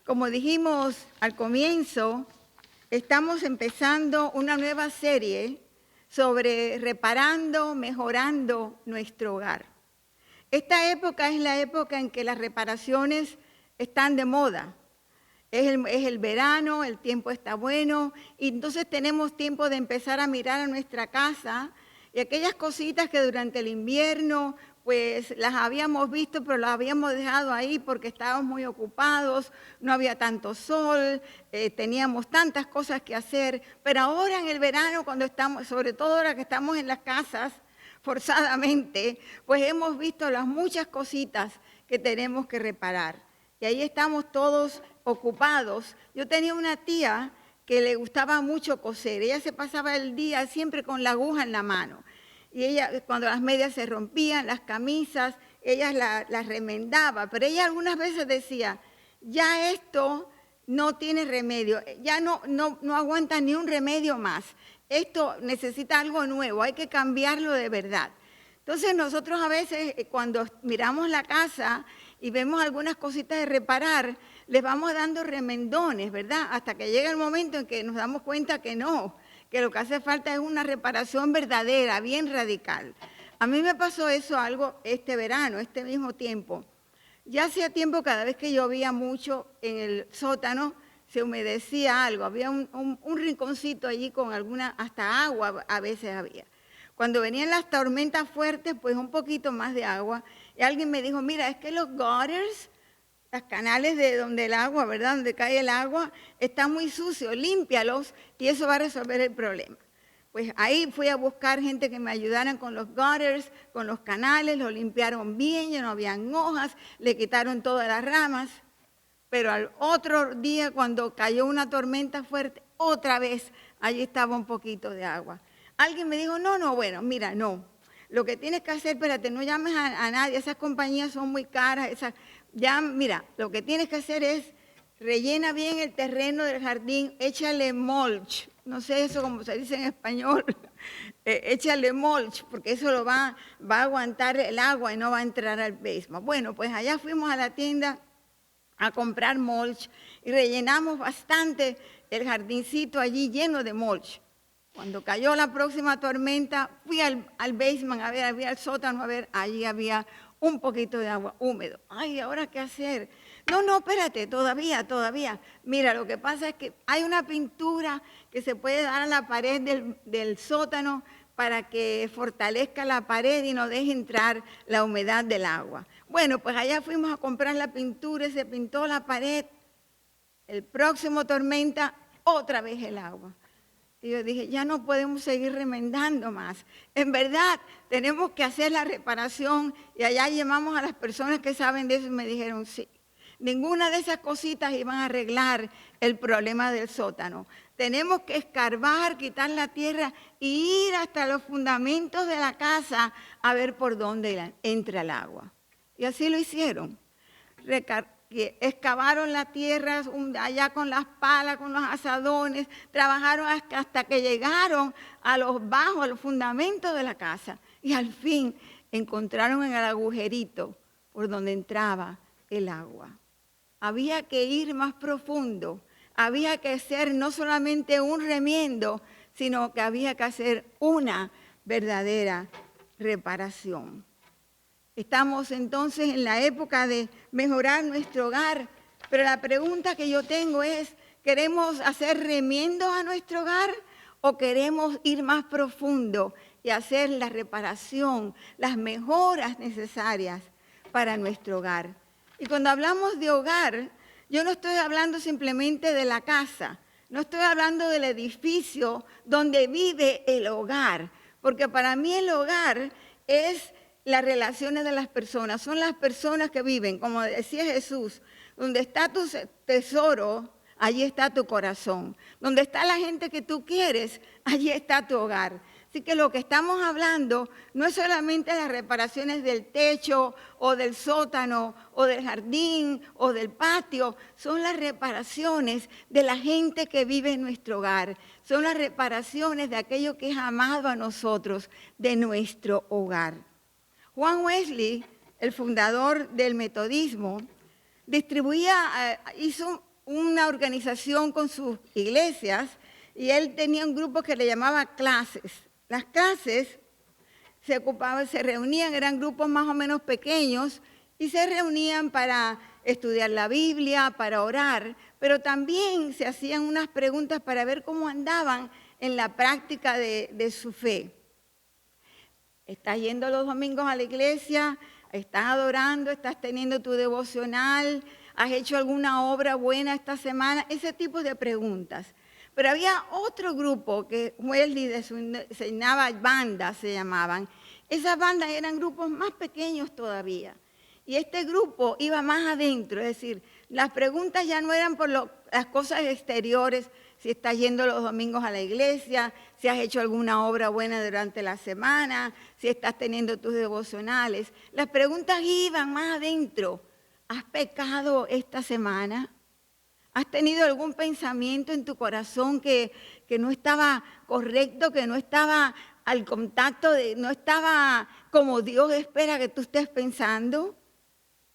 Como dijimos al comienzo, estamos empezando una nueva serie sobre reparando, mejorando nuestro hogar. Esta época es la época en que las reparaciones están de moda. Es el verano, el tiempo está bueno, y entonces tenemos tiempo de empezar a mirar a nuestra casa y aquellas cositas que durante el invierno pues las habíamos visto, pero las habíamos dejado ahí porque estábamos muy ocupados, no había tanto sol, teníamos tantas cosas que hacer, pero ahora en el verano, cuando estamos, sobre todo ahora que estamos en las casas, forzadamente, pues hemos visto las muchas cositas que tenemos que reparar. Y ahí estamos todos ocupados. Yo tenía una tía que le gustaba mucho coser. Ella se pasaba el día siempre con la aguja en la mano. Y ella, cuando las medias se rompían, las camisas, ella las remendaba. Pero ella algunas veces decía, ya esto no tiene remedio, ya no aguanta ni un remedio más. Esto necesita algo nuevo, hay que cambiarlo de verdad. Entonces nosotros a veces cuando miramos la casa y vemos algunas cositas de reparar, les vamos dando remendones, ¿verdad? Hasta que llega el momento en que nos damos cuenta que no, que lo que hace falta es una reparación verdadera, bien radical. A mí me pasó eso algo este verano, este mismo tiempo. Ya hacía tiempo, cada vez que llovía mucho en el sótano, se humedecía algo, había un rinconcito allí con alguna, hasta agua a veces había. Cuando venían las tormentas fuertes, pues un poquito más de agua, y alguien me dijo, mira, es que los gutters, los canales de donde el agua, ¿verdad?, donde cae el agua, están muy sucios, límpialos y eso va a resolver el problema. Pues ahí fui a buscar gente que me ayudaran con los gutters, con los canales, lo limpiaron bien, ya no habían hojas, le quitaron todas las ramas. Pero al otro día, cuando cayó una tormenta fuerte, otra vez allí estaba un poquito de agua. Alguien me dijo, bueno, mira, no. Lo que tienes que hacer, espérate, no llames a nadie, esas compañías son muy caras. Mira, lo que tienes que hacer es rellena bien el terreno del jardín, échale mulch. No sé eso como se dice en español. Échale mulch, porque eso lo va a aguantar el agua y no va a entrar al basement. Bueno, pues allá fuimos a la tienda a comprar mulch y rellenamos bastante el jardincito allí lleno de mulch. Cuando cayó la próxima tormenta, fui al basement a ver, había al sótano a ver, allí había un poquito de agua húmedo. Ay, ¿ahora qué hacer? No, espérate, todavía. Mira, lo que pasa es que hay una pintura que se puede dar a la pared del sótano para que fortalezca la pared y no deje entrar la humedad del agua. Bueno, pues allá fuimos a comprar la pintura y se pintó la pared. El próximo tormenta, otra vez el agua. Y yo dije, ya no podemos seguir remendando más. En verdad, tenemos que hacer la reparación. Y allá llamamos a las personas que saben de eso y me dijeron, sí. Ninguna de esas cositas iban a arreglar el problema del sótano. Tenemos que escarbar, quitar la tierra y ir hasta los fundamentos de la casa a ver por dónde entra el agua. Y así lo hicieron. Excavaron la tierra allá con las palas, con los azadones, trabajaron hasta que llegaron a los fundamentos de la casa. Y al fin encontraron en el agujerito por donde entraba el agua. Había que ir más profundo, había que hacer no solamente un remiendo, sino que había que hacer una verdadera reparación. Estamos entonces en la época de mejorar nuestro hogar, pero la pregunta que yo tengo es, ¿queremos hacer remiendos a nuestro hogar o queremos ir más profundo y hacer la reparación, las mejoras necesarias para nuestro hogar? Y cuando hablamos de hogar, yo no estoy hablando simplemente de la casa, no estoy hablando del edificio donde vive el hogar, porque para mí el hogar es las relaciones de las personas, son las personas que viven, como decía Jesús, donde está tu tesoro, allí está tu corazón. Donde está la gente que tú quieres, allí está tu hogar. Así que lo que estamos hablando no es solamente las reparaciones del techo o del sótano o del jardín o del patio, son las reparaciones de la gente que vive en nuestro hogar, son las reparaciones de aquello que es amado a nosotros, de nuestro hogar. Juan Wesley, el fundador del metodismo, una organización con sus iglesias y él tenía un grupo que le llamaba clases. Las clases se reunían, eran grupos más o menos pequeños y se reunían para estudiar la Biblia, para orar, pero también se hacían unas preguntas para ver cómo andaban en la práctica de su fe. ¿Estás yendo los domingos a la iglesia? ¿Estás adorando? ¿Estás teniendo tu devocional? ¿Has hecho alguna obra buena esta semana? Ese tipo de preguntas. Pero había otro grupo que Wesley designaba bandas, se llamaban. Esas bandas eran grupos más pequeños todavía. Y este grupo iba más adentro, es decir, las preguntas ya no eran por las cosas exteriores, si estás yendo los domingos a la iglesia, si has hecho alguna obra buena durante la semana, si estás teniendo tus devocionales. Las preguntas iban más adentro. ¿Has pecado esta semana? ¿Has tenido algún pensamiento en tu corazón que no estaba correcto, que no estaba al contacto, no estaba como Dios espera que tú estés pensando?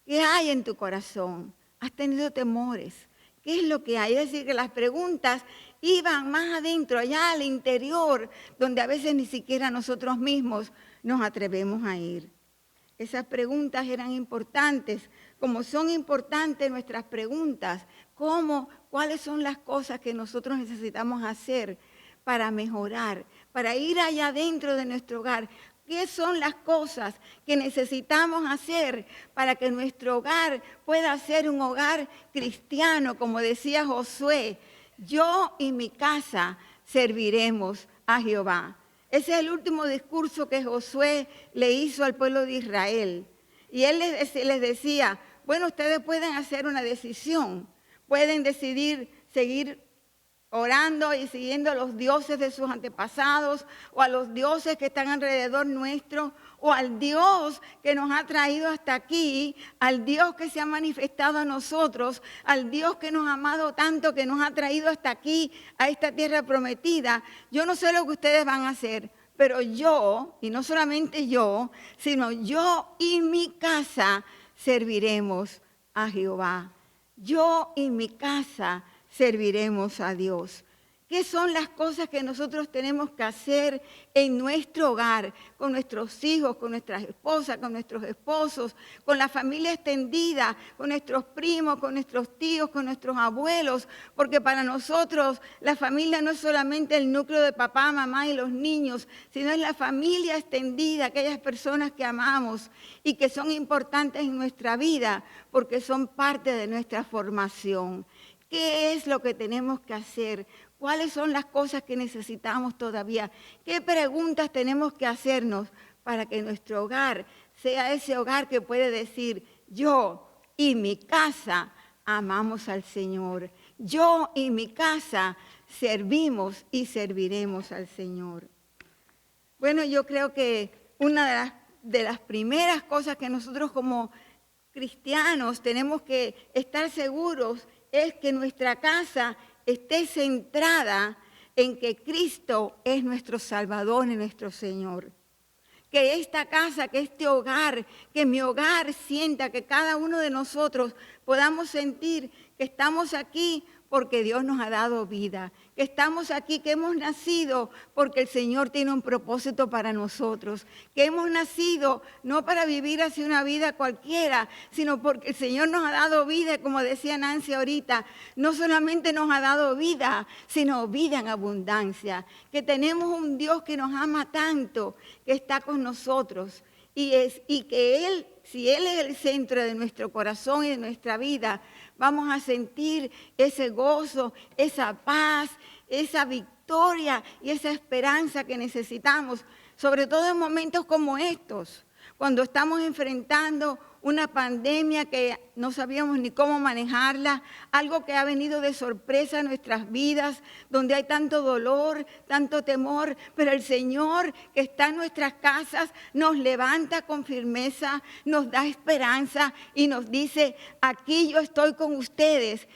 ¿Qué hay en tu corazón? ¿Has tenido temores? ¿Qué es lo que hay? Es decir, que las preguntas iban más adentro, allá al interior, donde a veces ni siquiera nosotros mismos nos atrevemos a ir. Esas preguntas eran importantes, como son importantes nuestras preguntas, cuáles son las cosas que nosotros necesitamos hacer para mejorar, para ir allá adentro de nuestro hogar. ¿Qué son las cosas que necesitamos hacer para que nuestro hogar pueda ser un hogar cristiano? Como decía Josué, yo y mi casa serviremos a Jehová. Ese es el último discurso que Josué le hizo al pueblo de Israel. Y él les decía, bueno, ustedes pueden hacer una decisión, pueden decidir seguir orando y siguiendo a los dioses de sus antepasados o a los dioses que están alrededor nuestro o al Dios que nos ha traído hasta aquí, al Dios que se ha manifestado a nosotros, al Dios que nos ha amado tanto, que nos ha traído hasta aquí, a esta tierra prometida. Yo no sé lo que ustedes van a hacer, pero yo, y no solamente yo, sino yo y mi casa serviremos a Jehová. Yo y mi casa serviremos a Dios. ¿Qué son las cosas que nosotros tenemos que hacer en nuestro hogar, con nuestros hijos, con nuestras esposas, con nuestros esposos, con la familia extendida, con nuestros primos, con nuestros tíos, con nuestros abuelos? Porque para nosotros la familia no es solamente el núcleo de papá, mamá y los niños, sino es la familia extendida, aquellas personas que amamos y que son importantes en nuestra vida porque son parte de nuestra formación. ¿Qué es lo que tenemos que hacer? ¿Cuáles son las cosas que necesitamos todavía? ¿Qué preguntas tenemos que hacernos para que nuestro hogar sea ese hogar que puede decir, yo y mi casa amamos al Señor? Yo y mi casa servimos y serviremos al Señor. Bueno, yo creo que una de las primeras cosas que nosotros como cristianos tenemos que estar seguros es que nuestra casa esté centrada en que Cristo es nuestro Salvador y nuestro Señor. Que esta casa, que este hogar, que mi hogar sienta, que cada uno de nosotros podamos sentir que estamos aquí porque Dios nos ha dado vida, que estamos aquí, que hemos nacido porque el Señor tiene un propósito para nosotros, que hemos nacido no para vivir así una vida cualquiera, sino porque el Señor nos ha dado vida, como decía Nancy ahorita, no solamente nos ha dado vida, sino vida en abundancia, que tenemos un Dios que nos ama tanto, que está con nosotros y que Él, si Él es el centro de nuestro corazón y de nuestra vida, vamos a sentir ese gozo, esa paz, esa victoria y esa esperanza que necesitamos, sobre todo en momentos como estos, cuando estamos enfrentando una pandemia que no sabíamos ni cómo manejarla, algo que ha venido de sorpresa a nuestras vidas, donde hay tanto dolor, tanto temor, pero el Señor que está en nuestras casas nos levanta con firmeza, nos da esperanza y nos dice, aquí yo estoy con ustedes.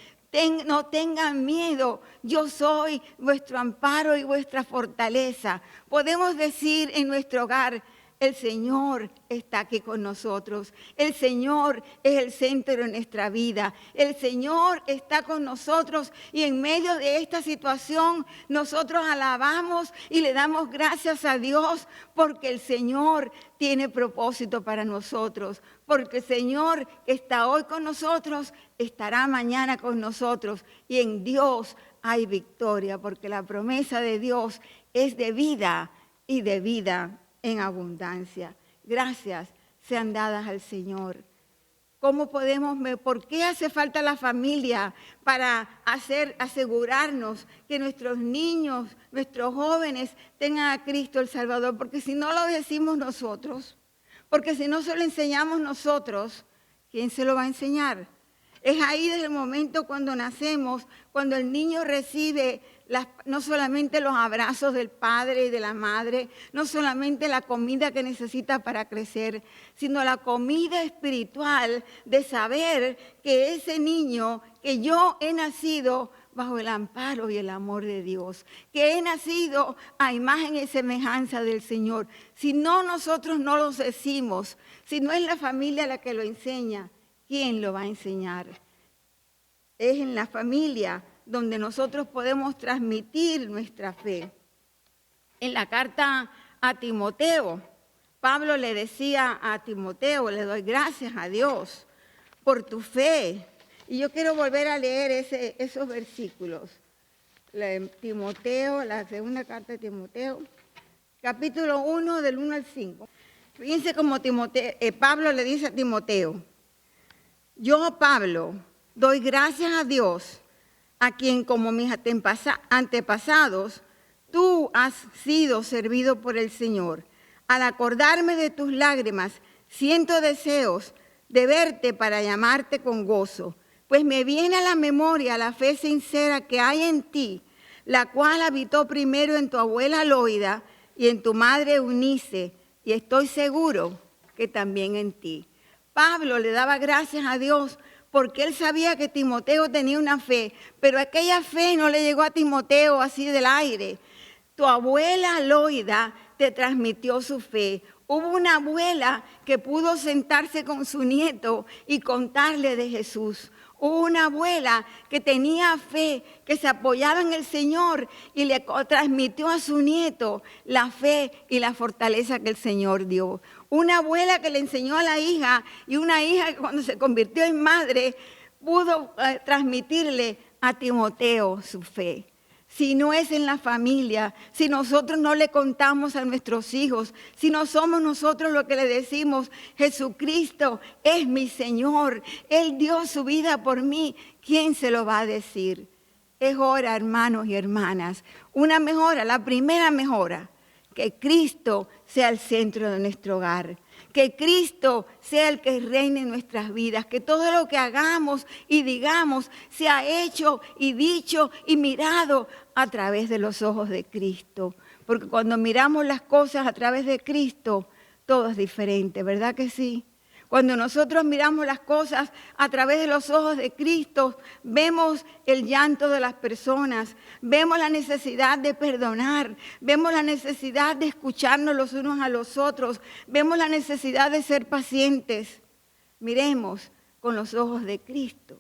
No tengan miedo, yo soy vuestro amparo y vuestra fortaleza. Podemos decir en nuestro hogar, el Señor está aquí con nosotros. El Señor es el centro de nuestra vida. El Señor está con nosotros y en medio de esta situación nosotros alabamos y le damos gracias a Dios porque el Señor tiene propósito para nosotros. Porque el Señor que está hoy con nosotros estará mañana con nosotros y en Dios hay victoria porque la promesa de Dios es de vida y de vida en abundancia. Gracias sean dadas al Señor. ¿Cómo podemos, por qué hace falta la familia para asegurarnos que nuestros niños, nuestros jóvenes tengan a Cristo el Salvador? Porque si no lo decimos nosotros, porque si no se lo enseñamos nosotros, ¿quién se lo va a enseñar? Es ahí desde el momento cuando nacemos, cuando el niño recibe no solamente los abrazos del padre y de la madre, no solamente la comida que necesita para crecer, sino la comida espiritual de saber que ese niño, que yo he nacido bajo el amparo y el amor de Dios, que he nacido a imagen y semejanza del Señor. Si no nosotros no lo decimos, si no es la familia la que lo enseña, ¿quién lo va a enseñar? Es en la familia donde nosotros podemos transmitir nuestra fe. En la carta a Timoteo, Pablo le decía a Timoteo, le doy gracias a Dios por tu fe. Y yo quiero volver a leer esos versículos. Timoteo, la segunda carta de Timoteo, capítulo 1, del 1 al 5. Fíjense cómo Pablo le dice a Timoteo, yo, Pablo, doy gracias a Dios, a quien como mis antepasados, tú has sido servido por el Señor. Al acordarme de tus lágrimas, siento deseos de verte para llamarte con gozo, pues me viene a la memoria la fe sincera que hay en ti, la cual habitó primero en tu abuela Loida y en tu madre Eunice, y estoy seguro que también en ti. Pablo le daba gracias a Dios porque él sabía que Timoteo tenía una fe, pero aquella fe no le llegó a Timoteo así del aire. Tu abuela Loida te transmitió su fe. Hubo una abuela que pudo sentarse con su nieto y contarle de Jesús. Hubo una abuela que tenía fe, que se apoyaba en el Señor y le transmitió a su nieto la fe y la fortaleza que el Señor dio. Una abuela que le enseñó a la hija y una hija que cuando se convirtió en madre pudo transmitirle a Timoteo su fe. Si no es en la familia, si nosotros no le contamos a nuestros hijos, si no somos nosotros los que le decimos, Jesucristo es mi Señor, Él dio su vida por mí, ¿quién se lo va a decir? Es hora, hermanos y hermanas, una mejora, la primera mejora, que Cristo sea el centro de nuestro hogar. Que Cristo sea el que reine en nuestras vidas, que todo lo que hagamos y digamos sea hecho y dicho y mirado a través de los ojos de Cristo. Porque cuando miramos las cosas a través de Cristo, todo es diferente, ¿verdad que sí? Cuando nosotros miramos las cosas a través de los ojos de Cristo, vemos el llanto de las personas, vemos la necesidad de perdonar, vemos la necesidad de escucharnos los unos a los otros, vemos la necesidad de ser pacientes. Miremos con los ojos de Cristo.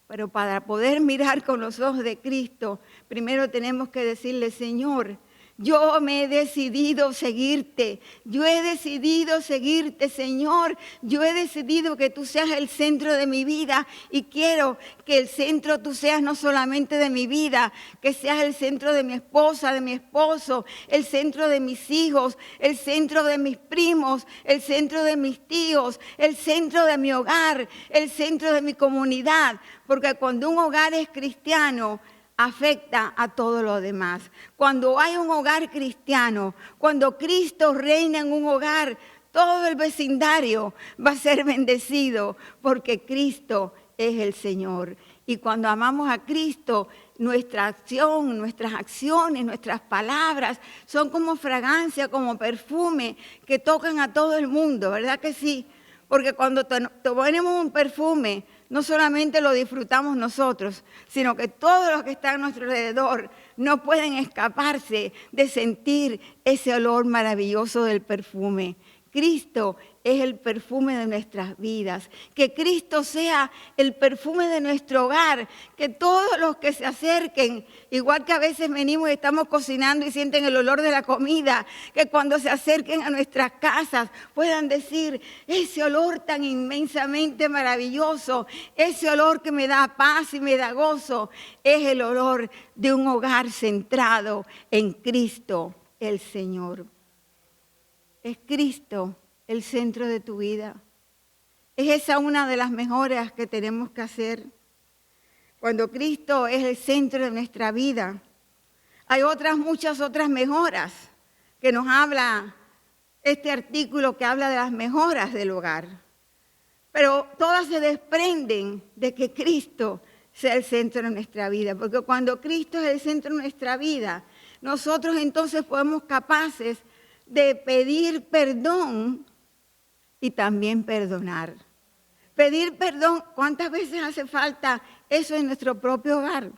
Pero para poder mirar con los ojos de Cristo, primero tenemos que decirle, Señor, yo me he decidido seguirte, yo he decidido seguirte, Señor, yo he decidido que tú seas el centro de mi vida y quiero que el centro tú seas no solamente de mi vida, que seas el centro de mi esposa, de mi esposo, el centro de mis hijos, el centro de mis primos, el centro de mis tíos, el centro de mi hogar, el centro de mi comunidad, porque cuando un hogar es cristiano, afecta a todo lo demás. Cuando hay un hogar cristiano, cuando Cristo reina en un hogar, todo el vecindario va a ser bendecido porque Cristo es el Señor. Y cuando amamos a Cristo, nuestra acción, nuestras acciones, nuestras palabras son como fragancia, como perfume que tocan a todo el mundo, ¿verdad que sí? Porque cuando ponemos un perfume, no solamente lo disfrutamos nosotros, sino que todos los que están a nuestro alrededor no pueden escaparse de sentir ese olor maravilloso del perfume. Cristo es el perfume de nuestras vidas, que Cristo sea el perfume de nuestro hogar, que todos los que se acerquen, igual que a veces venimos y estamos cocinando y sienten el olor de la comida, que cuando se acerquen a nuestras casas puedan decir, ese olor tan inmensamente maravilloso, ese olor que me da paz y me da gozo, es el olor de un hogar centrado en Cristo el Señor. ¿Es Cristo el centro de tu vida? ¿Es esa una de las mejoras que tenemos que hacer? Cuando Cristo es el centro de nuestra vida, hay muchas otras mejoras que nos habla este artículo que habla de las mejoras del hogar. Pero todas se desprenden de que Cristo sea el centro de nuestra vida, porque cuando Cristo es el centro de nuestra vida, nosotros entonces podemos capaces de pedir perdón y también perdonar. Pedir perdón, ¿cuántas veces hace falta eso en nuestro propio hogar?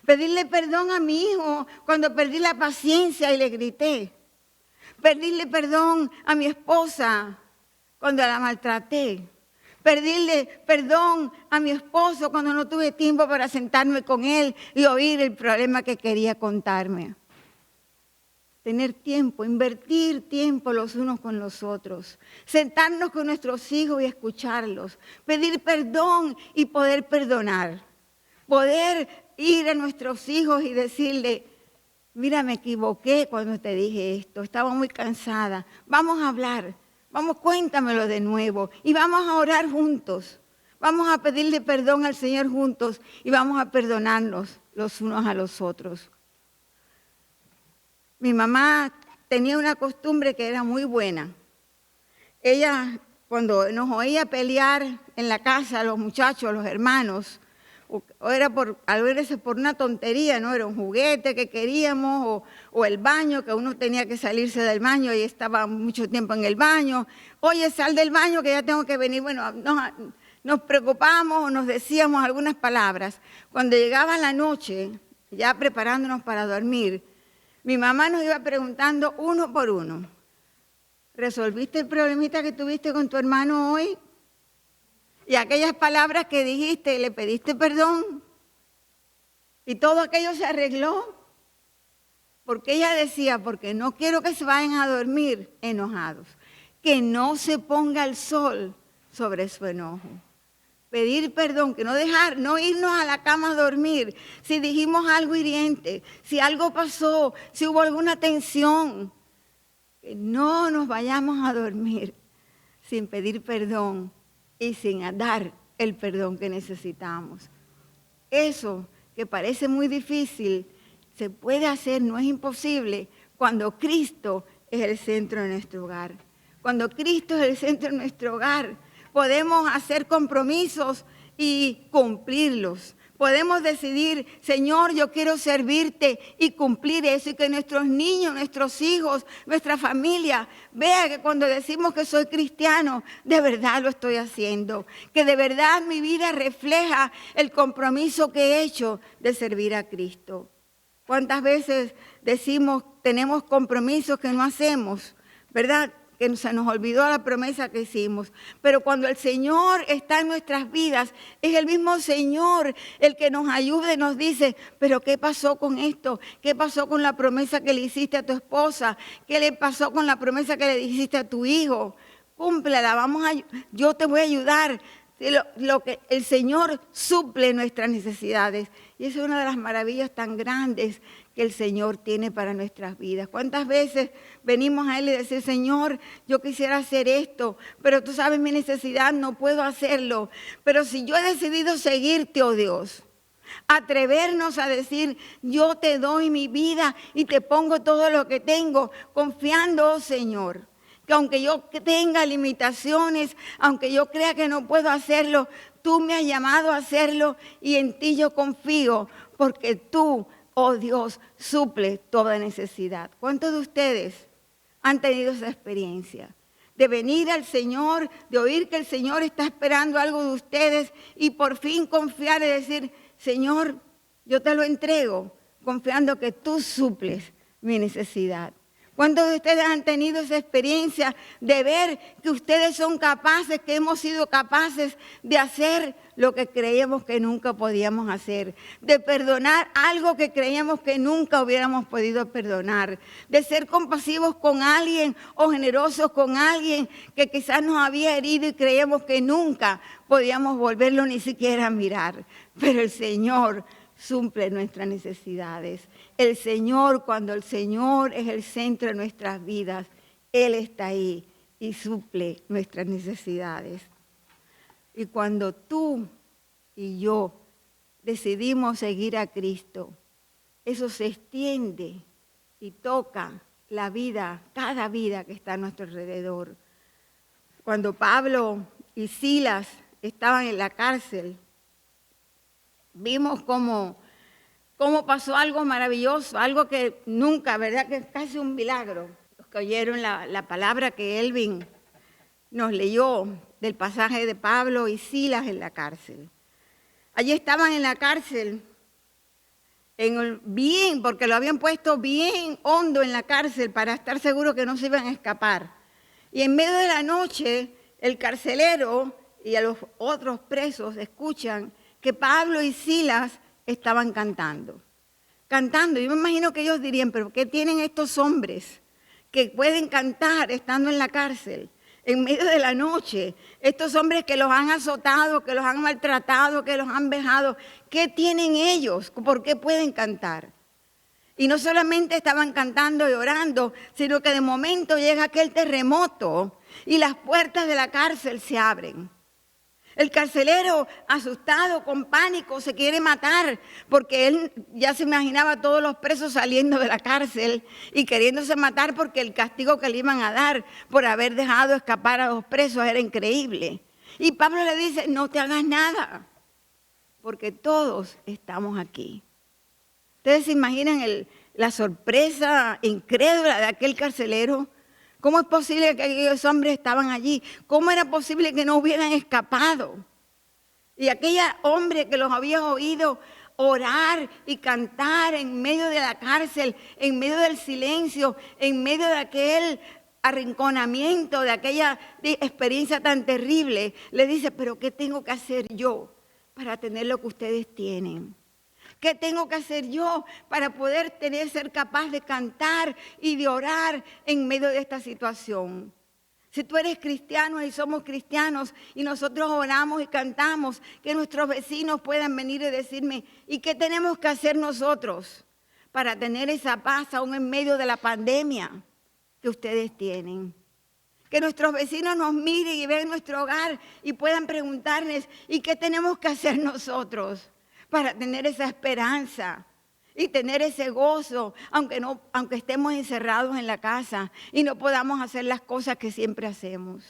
Pedirle perdón a mi hijo cuando perdí la paciencia y le grité. Pedirle perdón a mi esposa cuando la maltraté. Pedirle perdón a mi esposo cuando no tuve tiempo para sentarme con él y oír el problema que quería contarme. Tener tiempo, invertir tiempo los unos con los otros, sentarnos con nuestros hijos y escucharlos, pedir perdón y poder perdonar, poder ir a nuestros hijos y decirle, mira, me equivoqué cuando te dije esto, estaba muy cansada, vamos a hablar, vamos, cuéntamelo de nuevo y vamos a orar juntos, vamos a pedirle perdón al Señor juntos y vamos a perdonarnos los unos a los otros. Mi mamá tenía una costumbre que era muy buena. Ella, cuando nos oía pelear en la casa, los muchachos, los hermanos, o era a veces por una tontería, ¿no? Era un juguete que queríamos, o el baño, que uno tenía que salirse del baño y estaba mucho tiempo en el baño. Oye, sal del baño que ya tengo que venir. Bueno, nos preocupamos o nos decíamos algunas palabras. Cuando llegaba la noche, ya preparándonos para dormir, mi mamá nos iba preguntando uno por uno, ¿resolviste el problemita que tuviste con tu hermano hoy? Y aquellas palabras que dijiste, ¿le pediste perdón? Y todo aquello se arregló. Porque ella decía, porque no quiero que se vayan a dormir enojados, que no se ponga el sol sobre su enojo. Pedir perdón, que no irnos a la cama a dormir si dijimos algo hiriente, si algo pasó, si hubo alguna tensión. Que no nos vayamos a dormir sin pedir perdón y sin dar el perdón que necesitamos. Eso que parece muy difícil, se puede hacer, no es imposible, cuando Cristo es el centro de nuestro hogar. Cuando Cristo es el centro de nuestro hogar, podemos hacer compromisos y cumplirlos. Podemos decidir, Señor, yo quiero servirte y cumplir eso. Y que nuestros niños, nuestros hijos, nuestra familia vea que cuando decimos que soy cristiano, de verdad lo estoy haciendo. Que de verdad mi vida refleja el compromiso que he hecho de servir a Cristo. ¿Cuántas veces decimos, tenemos compromisos que no hacemos, verdad? Que se nos olvidó la promesa que hicimos. Pero cuando el Señor está en nuestras vidas, es el mismo Señor el que nos ayuda y nos dice, pero ¿qué pasó con esto? ¿Qué pasó con la promesa que le hiciste a tu esposa? ¿Qué le pasó con la promesa que le hiciste a tu hijo? Cúmplela, yo te voy a ayudar. Lo que el Señor suple nuestras necesidades. Y esa es una de las maravillas tan grandes que el Señor tiene para nuestras vidas. ¿Cuántas veces venimos a Él y decir, Señor, yo quisiera hacer esto, pero tú sabes mi necesidad, no puedo hacerlo. Pero si yo he decidido seguirte, oh Dios, atrevernos a decir, yo te doy mi vida y te pongo todo lo que tengo, confiando, oh Señor, que aunque yo tenga limitaciones, aunque yo crea que no puedo hacerlo, tú me has llamado a hacerlo y en ti yo confío, porque tú, oh Dios, suples toda necesidad. ¿Cuántos de ustedes han tenido esa experiencia? De venir al Señor, de oír que el Señor está esperando algo de ustedes y por fin confiar y decir, Señor, yo te lo entrego, confiando que tú suples mi necesidad. ¿Cuántos de ustedes han tenido esa experiencia de ver que ustedes son capaces, que hemos sido capaces de hacer lo que creíamos que nunca podíamos hacer? De perdonar algo que creíamos que nunca hubiéramos podido perdonar. De ser compasivos con alguien o generosos con alguien que quizás nos había herido y creíamos que nunca podíamos volverlo ni siquiera a mirar. Pero el Señor suple nuestras necesidades. El Señor, cuando el Señor es el centro de nuestras vidas, Él está ahí y suple nuestras necesidades. Y cuando tú y yo decidimos seguir a Cristo, eso se extiende y toca la vida, cada vida que está a nuestro alrededor. Cuando Pablo y Silas estaban en la cárcel, vimos cómo pasó algo maravilloso, algo que nunca, ¿verdad? Que es casi un milagro. Los que oyeron la palabra que Elvin nos leyó del pasaje de Pablo y Silas en la cárcel. Allí estaban en la cárcel, porque lo habían puesto bien hondo en la cárcel para estar seguros que no se iban a escapar. Y en medio de la noche, el carcelero y a los otros presos escuchan que Pablo y Silas estaban cantando. Yo me imagino que ellos dirían, pero ¿qué tienen estos hombres que pueden cantar estando en la cárcel, en medio de la noche? Estos hombres que los han azotado, que los han maltratado, que los han vejado, ¿qué tienen ellos? ¿Por qué pueden cantar? Y no solamente estaban cantando y orando, sino que de momento llega aquel terremoto y las puertas de la cárcel se abren. El carcelero, asustado, con pánico, se quiere matar porque él ya se imaginaba a todos los presos saliendo de la cárcel y queriéndose matar porque el castigo que le iban a dar por haber dejado escapar a los presos era increíble. Y Pablo le dice, no te hagas nada, porque todos estamos aquí. ¿Ustedes se imaginan la sorpresa incrédula de aquel carcelero? ¿Cómo es posible que aquellos hombres estaban allí? ¿Cómo era posible que no hubieran escapado? Y aquel hombre que los había oído orar y cantar en medio de la cárcel, en medio del silencio, en medio de aquel arrinconamiento, de aquella experiencia tan terrible, le dice, pero ¿qué tengo que hacer yo para tener lo que ustedes tienen? ¿Qué tengo que hacer yo para poder ser capaz de cantar y de orar en medio de esta situación? Si tú eres cristiano y somos cristianos y nosotros oramos y cantamos, que nuestros vecinos puedan venir y decirme, ¿y qué tenemos que hacer nosotros para tener esa paz aún en medio de la pandemia que ustedes tienen? Que nuestros vecinos nos miren y vean nuestro hogar y puedan preguntarles, ¿y qué tenemos que hacer nosotros para tener esa esperanza y tener ese gozo, aunque estemos encerrados en la casa y no podamos hacer las cosas que siempre hacemos?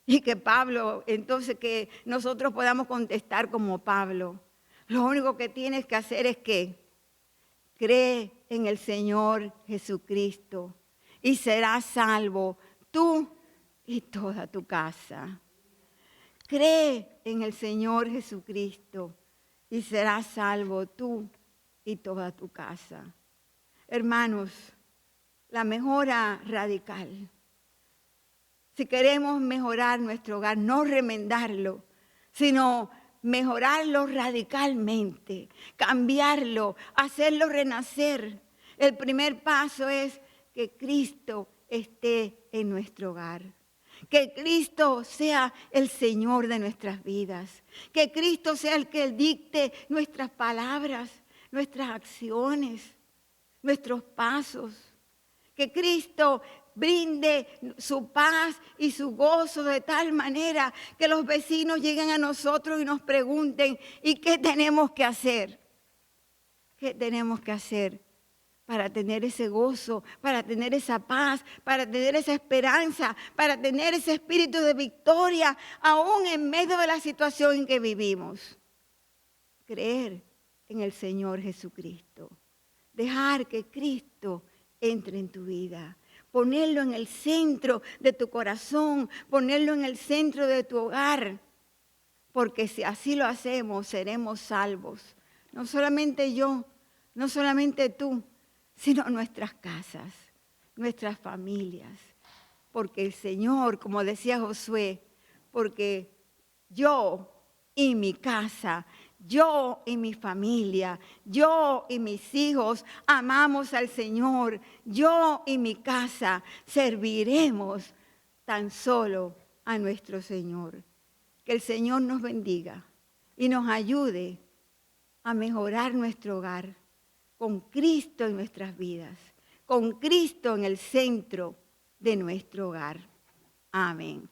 Y que Pablo, entonces que nosotros podamos contestar como Pablo. Lo único que tienes que hacer es que cree en el Señor Jesucristo y serás salvo tú y toda tu casa. Cree en el Señor Jesucristo y serás salvo tú y toda tu casa. Hermanos, la mejora radical. Si queremos mejorar nuestro hogar, no remendarlo, sino mejorarlo radicalmente, cambiarlo, hacerlo renacer. El primer paso es que Cristo esté en nuestro hogar. Que Cristo sea el Señor de nuestras vidas. Que Cristo sea el que dicte nuestras palabras, nuestras acciones, nuestros pasos. Que Cristo brinde su paz y su gozo de tal manera que los vecinos lleguen a nosotros y nos pregunten, ¿y qué tenemos que hacer? ¿Qué tenemos que hacer para tener ese gozo, para tener esa paz, para tener esa esperanza, para tener ese espíritu de victoria, aún en medio de la situación en que vivimos? Creer en el Señor Jesucristo. Dejar que Cristo entre en tu vida. Ponerlo en el centro de tu corazón, ponerlo en el centro de tu hogar. Porque si así lo hacemos, seremos salvos. No solamente yo, no solamente tú, sino nuestras casas. nuestras familias. Porque el Señor, como decía Josué, porque yo y mi casa, yo y mi familia, yo y mis hijos amamos al Señor, yo y mi casa serviremos tan solo a nuestro Señor. Que el Señor nos bendiga y nos ayude a mejorar nuestro hogar con Cristo en nuestras vidas, con Cristo en el centro de nuestro hogar. Amén.